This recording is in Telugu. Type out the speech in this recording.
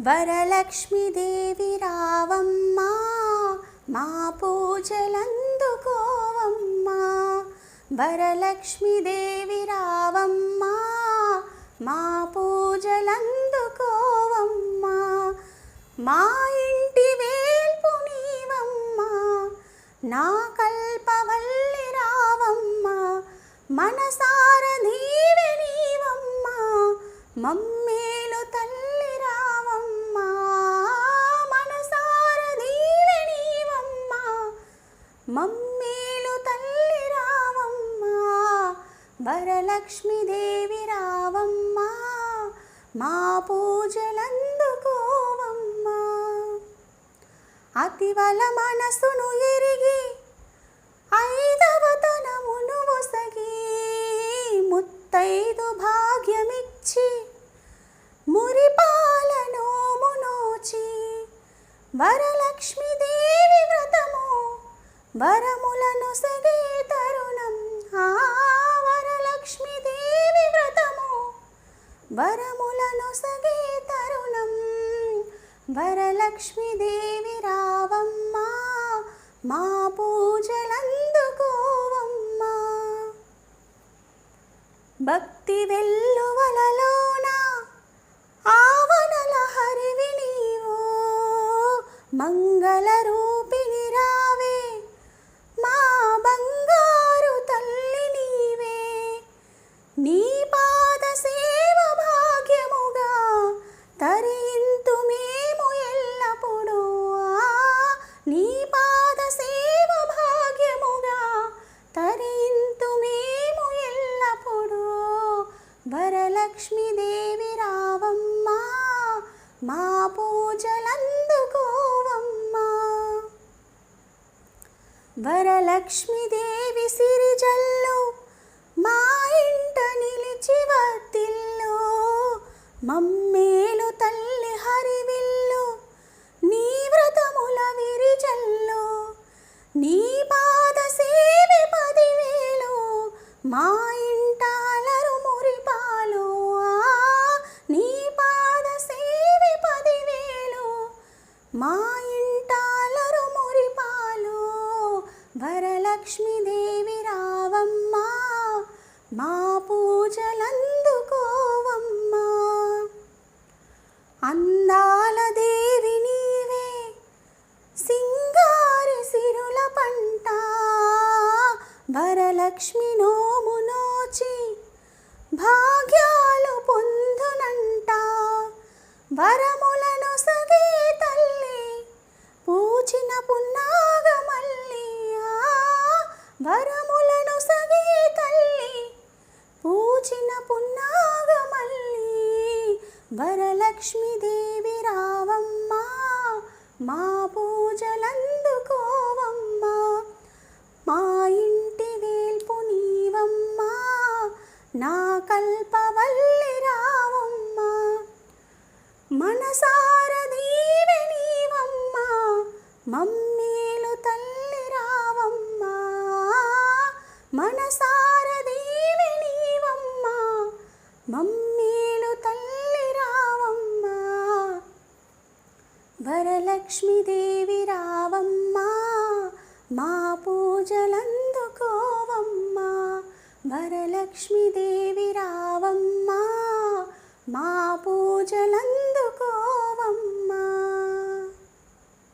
వరలక్ష్మీదేవి రావమ్మా మా పూజలందుకోవమ్మా. వరలక్ష్మీదేవి రావమ్మా మా పూజలందుకోవమ్మా. మా ఇంటి వేల్పు నీవమ్మా నా కల్పవల్లి రావమ్మా. మనసార నీవే నీవమ్మా మమ్మేలు తల్లి రావమ్మా. మనసార నీవే నీవమ్మా మమ్మేలు తల్లి రావమ్మా. వరలక్ష్మీదేవి రావమ్మా మా పూజలందుకోవమ్మా. అతివల మనసును ఎరిగి ఐదవతనమును ఒసగి ముత్తైదు భాగ్యమిచ్చి మురిపాల నోము నోచి వరలక్ష్మీదేవి వ్రతము వరములను సగే తరుణం. వరలక్ష్మీదేవి వ్రతము వరములను సగే తరుణం. వరలక్ష్మీదేవి రావమ్మా మా పూజలందుకోవమ్మా. భక్తి వెల్లువలలోన ఆవనల హరివి నీవో మంగళ రూపిణి రావే మా బంగారు తల్లి నీవే. నీ పాద సేవ భాగ్యముగా తరింతు మేము ఎల్లప్పుడూ. నీ పాద సేవ భాగ్యముగా తరింతు మేము ఎల్లప్పుడూ. వరలక్ష్మీదేవి రావమ్మా మా పూజలందుకోవమ్మా. వరలక్ష్మీదేవి సిరిజల్లు మా ఇంట నిలిచి వర్తిల్లు. మమ్మేలు తల్లి హరివిల్లు నీ వ్రతముల విరిజల్లు. నీ పాద సేవి 10,000 మా ఇంట అలరు మురిపాలు. నీ పాద సేవి 10,000 మా ఇంట అలరు మురిపాలు. వరలక్ష్మీదేవి రావమ్మా మా పూజలందుకోవమ్మా. అందాల దేవి నీవే సింగారి సిరుల పంట. వరలక్ష్మి నోము నోచి భాగ్యాలు పొందునంట. వరములను సగే తల్లి పూచిన పున్నాగమల్లి. వరములను సగే తల్లి పూచిన పున్నాగమల్లి. వరలక్ష్మీదేవి రావమ్మా మా పూజలందుకోవమ్మా. మా ఇంటి వేల్పు నీవమ్మా నా కల్పవల్లి రావమ్మా. మనసార నీవే నీవమ్మా మమ్మేలు తల్లి రావమ్మా. మనసార నీవే నీవమ్మా మమ్మేలు తల్లి రావమ్మా. వరలక్ష్మీదేవి రావమ్మా మా పూజలందుకోవమ్మా. వరలక్ష్మీదేవి రావమ్మా మా పూజలందుకో